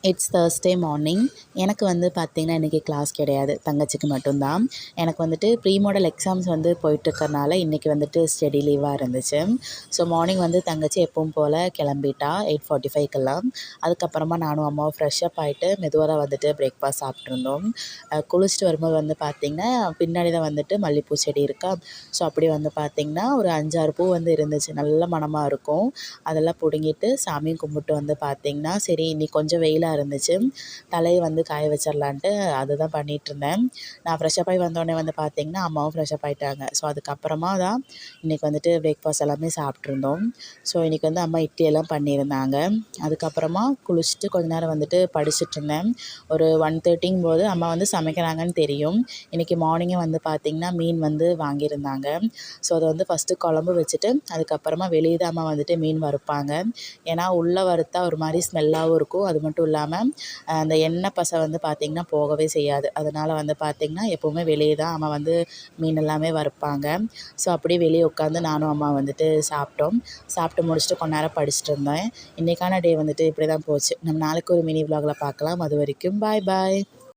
It's Thursday morning. எனக்கு வந்து பார்த்திங்கன்னா இன்றைக்கி கிளாஸ் கிடையாது, தங்கச்சிக்கு மட்டும்தான். எனக்கு வந்துட்டு ப்ரீ மாடல் எக்ஸாம்ஸ் வந்து போயிட்டுருக்கறனால இன்றைக்கி வந்துட்டு ஸ்டடி லீவாக இருந்துச்சு. ஸோ மார்னிங் வந்து தங்கச்சி எப்பவும் போல் கிளம்பிட்டா 8:45க்கெல்லாம். அதுக்கப்புறமா நானும் அம்மாவும் ஃப்ரெஷ்ஷப் ஆகிட்டு மெதுவாக தான் வந்துட்டு பிரேக்ஃபாஸ்ட் சாப்பிட்ருந்தோம். குளிச்சுட்டு வரும்போது வந்து பார்த்திங்கன்னா பின்னாடி தான் வந்துட்டு மல்லிகைப்பூ செடி இருக்கா. ஸோ அப்படி வந்து பார்த்திங்கன்னா ஒரு 5-6 பூ வந்து இருந்துச்சு, நல்ல மணமாக இருக்கும். அதெல்லாம் பிடுங்கிட்டு சாமியும் கும்பிட்டு வந்து பார்த்திங்கன்னா சரி இன்னைக்கு கொஞ்சம் வெயிலாக இருந்துச்சு, தலையை வந்து காய வச்சிடலான்ட்டு அதுதான் பண்ணிகிட்ருந்தேன். நான் ஃப்ரெஷ்ஷப் ஆகி வந்தோடனே வந்து பார்த்திங்கன்னா அம்மாவும் ஃப்ரெஷ்ஷப் ஆகிட்டாங்க. ஸோ அதுக்கப்புறமா தான் இன்றைக்கி வந்துட்டு பிரேக்ஃபாஸ்ட் எல்லாமே சாப்பிட்ருந்தோம். ஸோ இன்றைக்கி வந்து அம்மா இட்லி எல்லாம் பண்ணியிருந்தாங்க. அதுக்கப்புறமா குளிச்சுட்டு கொஞ்ச நேரம் வந்துட்டு படிச்சுட்ருந்தேன். ஒரு 1:30ங்கும் போது அம்மா வந்து சமைக்கிறாங்கன்னு தெரியும். இன்றைக்கி மார்னிங்கே வந்து பார்த்திங்கன்னா மீன் வந்து வாங்கியிருந்தாங்க. ஸோ அதை வந்து ஃபஸ்ட்டு குழம்பு வச்சுட்டு அதுக்கப்புறமா வெளியே தான் அம்மா வந்துட்டு மீன் வறுப்பாங்க. ஏன்னா உள்ளே வறுத்தா ஒரு மாதிரி ஸ்மெல்லாகவும் இருக்கும். அது மட்டும் இல்லாமல் அந்த எண்ணெய் பசை வந்து பார்த்திங்கன்னா போகவே செய்யாது. அதனால் வந்து பார்த்திங்கன்னா எப்போவுமே வெளியே தான் அம்மா வந்து மீன் எல்லாமே வறுப்பாங்க. ஸோ அப்படியே வெளியே உட்காந்து நானும் அம்மா வந்துட்டு சாப்பிட்டோம். சாப்பிட்டு முடிச்சுட்டு கொஞ்ச நேரம் படிச்சுட்டு இருந்தேன். இன்றைக்கான டே வந்துட்டு இப்படி தான் போச்சு. நம்ம நாளைக்கு ஒரு மினி விலாகில் பார்க்கலாம். அது வரைக்கும் பாய் பாய்.